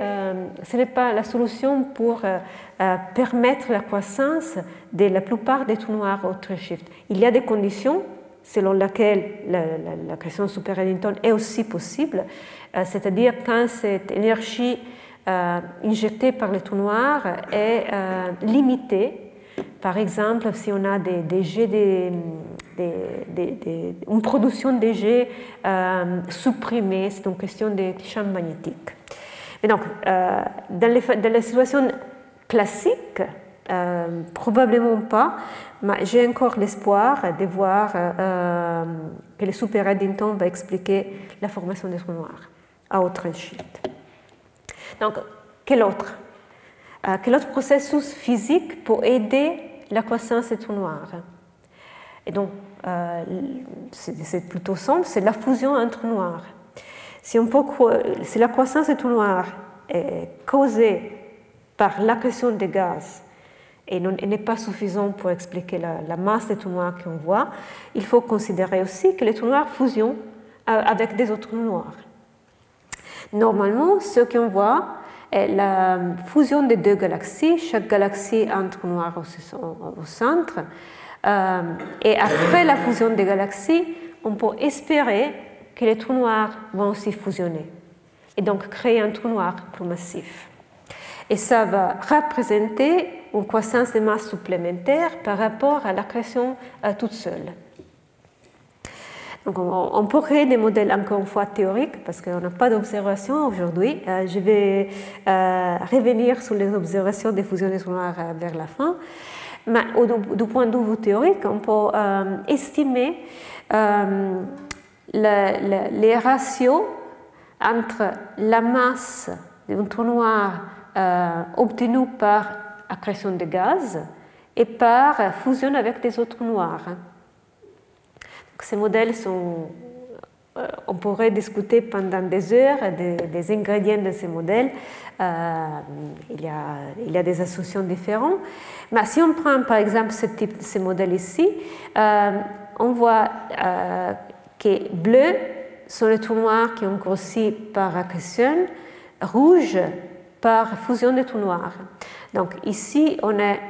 ce n'est pas la solution pour permettre la croissance de la plupart des trous noirs au redshift. Il y a des conditions selon lesquelles l'accrétion super Eddington est aussi possible, c'est-à-dire quand cette énergie injectée par les trous noirs est limitée. Par exemple, si on a une production de jets supprimée, c'est une question de champ magnétique. Mais donc, dans les situations classiques, probablement pas, mais j'ai encore l'espoir de voir que le super Eddington va expliquer la formation des trous noirs à haute redshift. Donc, quel autre quel autre processus physique pour aider la croissance des trous noirs. Et donc, c'est plutôt simple, c'est la fusion en trous noirs. Si la croissance des trous noirs est causée par l'accrétion des gaz et n'est pas suffisante pour expliquer la masse des trous noirs qu'on voit, il faut considérer aussi que les trous noirs fusionnent avec des autres trous noirs. Normalement, ce qu'on voit est la fusion des deux galaxies, chaque galaxie a un trou noir au centre, et après la fusion des galaxies, on peut espérer que les trous noirs vont aussi fusionner et donc créer un trou noir plus massif. Et ça va représenter une croissance de masse supplémentaire par rapport à l'accrétion toute seule. Donc on peut créer des modèles encore une fois théoriques parce qu'on n'a pas d'observation aujourd'hui. Je vais revenir sur les observations des fusions des trous noirs vers la fin. Mais du point de vue théorique, on peut estimer les ratios entre la masse d'un trou noir obtenue par accrétion de gaz et par fusion avec des autres trous noirs. Donc, ces modèles sont... on pourrait discuter pendant des heures des ingrédients de ces modèles. Il y a des associations différentes. Mais si on prend par exemple ces modèles ici, on voit que bleu sont les trous noirs qui ont grossi par accrétion, rouge par fusion des trous noirs. Donc ici on est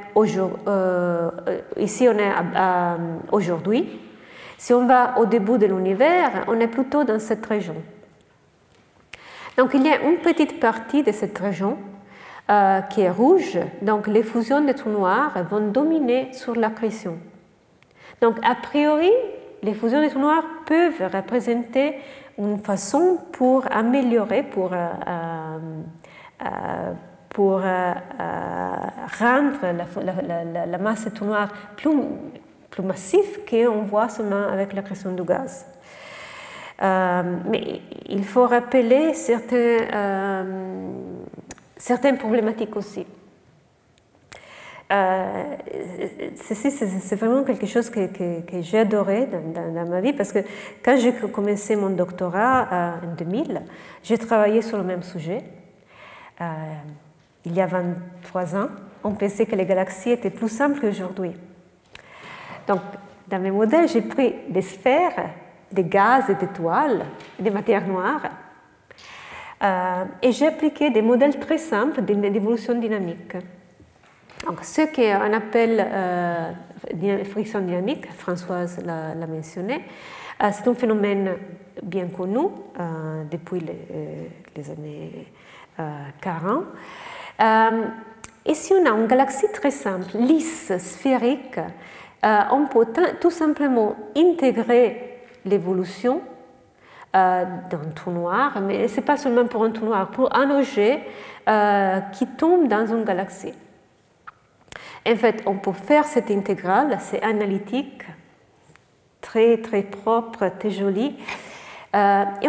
aujourd'hui. Si on va au début de l'univers, on est plutôt dans cette région. Donc il y a une petite partie de cette région qui est rouge, donc les fusions des trous noirs vont dominer sur l'accrétion. Donc a priori, les fusions des trous noirs peuvent représenter une façon pour améliorer, pour rendre la masse des trous noirs plus massif qu'on voit seulement avec l'accrétion du gaz. Mais il faut rappeler certaines problématiques aussi. Ceci, c'est vraiment quelque chose que j'ai adoré dans ma vie parce que quand j'ai commencé mon doctorat en 2000, j'ai travaillé sur le même sujet. Il y a 23 ans, on pensait que les galaxies étaient plus simples qu'aujourd'hui. Donc, dans mes modèles, j'ai pris des sphères, des gaz et des étoiles, des matières noires, et j'ai appliqué des modèles très simples d'évolution dynamique. Donc, ce qu'on appelle friction dynamique, Françoise l'a mentionné, c'est un phénomène bien connu depuis les années 40. Et si on a une galaxie très simple, lisse, sphérique, on peut tout simplement intégrer l'évolution d'un trou noir, mais ce n'est pas seulement pour un trou noir, pour un objet qui tombe dans une galaxie. En fait, on peut faire cette intégrale, c'est analytique, très très propre, très joli, et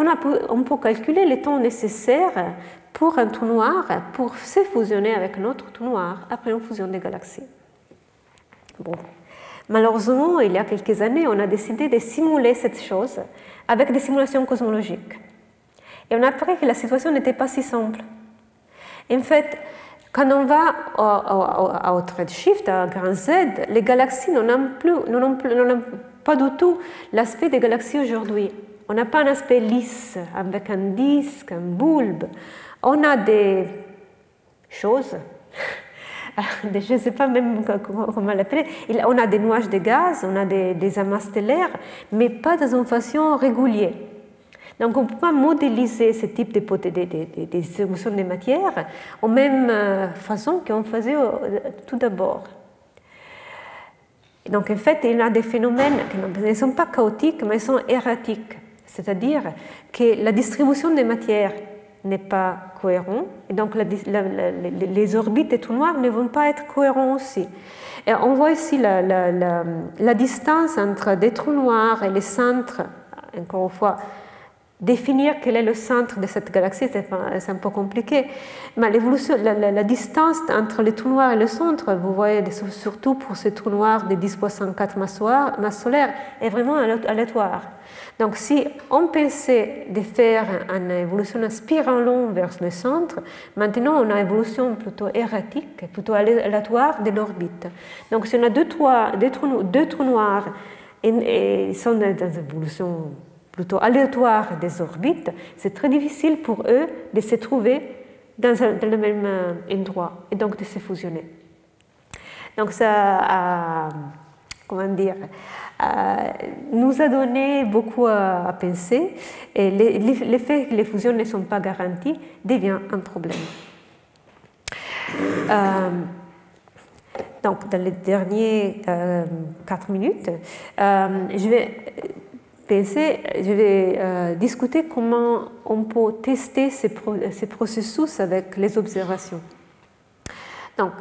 on peut calculer le temps nécessaire pour un trou noir pour se fusionner avec un autre trou noir après une fusion des galaxies. Bon. Malheureusement, il y a quelques années, on a décidé de simuler cette chose avec des simulations cosmologiques. Et on a appris que la situation n'était pas si simple. En fait, quand on va au redshift, à grand Z, les galaxies n'ont pas du tout l'aspect des galaxies aujourd'hui. On n'a pas un aspect lisse, avec un disque, un bulbe. On a des choses... je ne sais pas même comment l'appeler. On a des nuages de gaz, on a des amas stellaires, mais pas dans une façon régulière. Donc on ne peut pas modéliser ce type de distribution des matières de même façon qu'on faisait tout d'abord. Donc en fait, il y a des phénomènes qui ne sont pas chaotiques, mais sont erratiques. C'est-à-dire que la distribution des matières n'est pas cohérent, et donc les orbites des trous noirs ne vont pas être cohérents aussi. Et on voit ici la distance entre des trous noirs et les centres, encore une fois, Définir quel est le centre de cette galaxie, c'est un peu compliqué. Mais l'évolution, la distance entre les trous noirs et le centre, vous voyez, surtout pour ces trous noirs de 10^4 masse solaire, est vraiment aléatoire. Donc, si on pensait de faire une évolution en spirale longue vers le centre, maintenant on a une évolution plutôt erratique, plutôt aléatoire de l'orbite. Donc, si on a deux trous noirs et ils sont dans une évolution plutôt aléatoire des orbites, c'est très difficile pour eux de se trouver dans le même endroit et donc de se fusionner. Donc ça comment dire, nous a donné beaucoup à penser et le fait que les fusions ne sont pas garanties devient un problème. Donc dans les derniers 4 minutes, je vais discuter comment on peut tester ces processus avec les observations. Donc,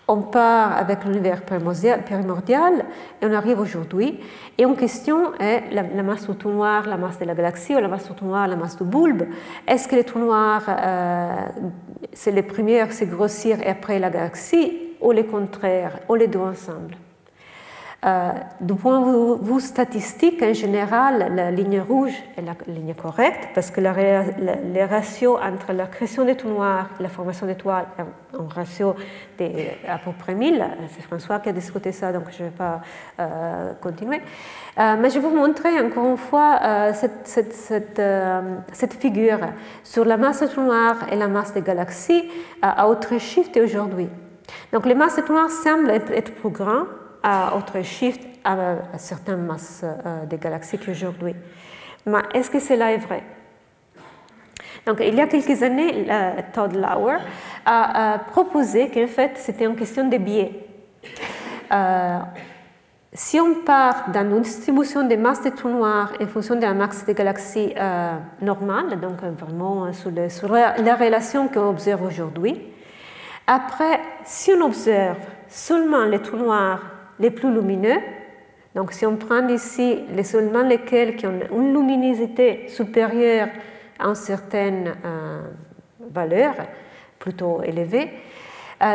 on part avec l'univers primordial et on arrive aujourd'hui. Et en question est la masse du trou noir, la masse de la galaxie, ou la masse du trou noir, la masse du bulbe. Est-ce que les trous noirs, c'est les premières, c'est grossir et après la galaxie, ou le contraire, ou les deux ensemble? Du point de vue statistique, en général, la ligne rouge est la ligne correcte parce que les ratios entre la création des trous noirs et la formation d'étoiles est un ratio à peu près 1000. C'est François qui a discuté ça, donc je ne vais pas continuer. Mais je vais vous montrer encore une fois cette figure sur la masse des trous noirs et la masse des galaxies à autre shift aujourd'hui. Donc les masses des trous noirs semblent être plus grandes à autre shift à certaines masses des galaxies qu'aujourd'hui. Mais est-ce que cela est vrai? Donc, il y a quelques années, Todd Lauer a proposé qu'en fait, c'était une question de biais. Si on part dans une distribution des masses de trous noirs en fonction de la masse des galaxies normale, donc vraiment sur la relation qu'on observe aujourd'hui, après, si on observe seulement les trous noirs les plus lumineux, donc si on prend ici seulement lesquels qui ont une luminosité supérieure à une certaine valeur, plutôt élevée,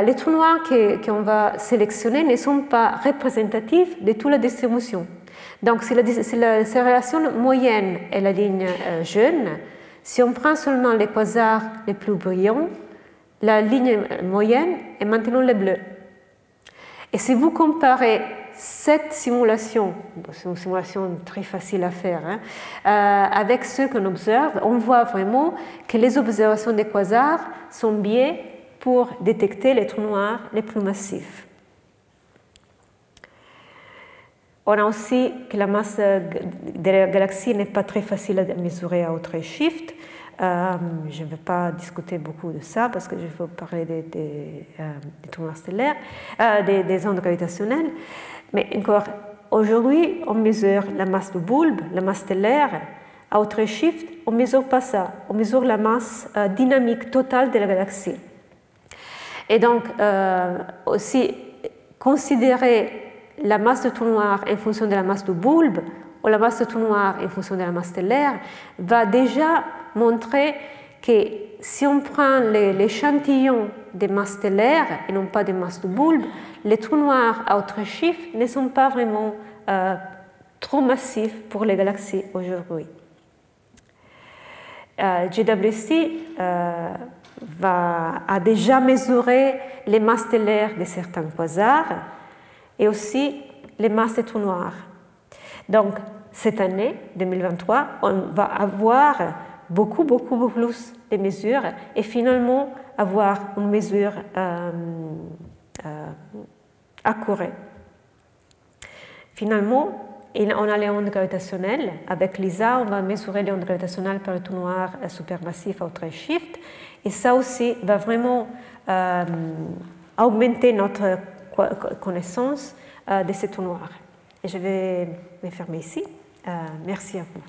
les trous noirs qu'on va sélectionner ne sont pas représentatifs de toute la distribution. Donc si la relation moyenne est la ligne jaune, si on prend seulement les quasars les plus brillants, la ligne moyenne est maintenant le bleu. Et si vous comparez cette simulation, c'est une simulation très facile à faire, avec ce qu'on observe, on voit vraiment que les observations des quasars sont biais pour détecter les trous noirs les plus massifs. On a aussi que la masse de la galaxie n'est pas très facile à mesurer à autre shift. Je ne vais pas discuter beaucoup de ça parce que je vais parler des trous noirs stellaires, des ondes gravitationnelles. Mais encore, aujourd'hui, on mesure la masse du bulbe, la masse stellaire. À autre shift, on ne mesure pas ça. On mesure la masse dynamique totale de la galaxie. Et donc, aussi, considérer la masse du trou noir en fonction de la masse du bulbe ou la masse du trou noir en fonction de la masse stellaire va déjà montrer que si on prend l'échantillon des masses stellaires et non pas des masses du bulbe, les trous noirs à autre shift ne sont pas vraiment trop massifs pour les galaxies aujourd'hui. JWST a déjà mesuré les masses stellaires de certains quasars et aussi les masses des trous noirs. Donc, cette année, 2023, on va avoir beaucoup plus de mesures et finalement avoir une mesure accurate. Finalement, on a les ondes gravitationnelles. Avec LISA, on va mesurer les ondes gravitationnelles par les trous noirs supermassifs à autre shift. Et ça aussi va vraiment augmenter notre connaissance de ces trous noirs. Et je vais me fermer ici. Merci à vous.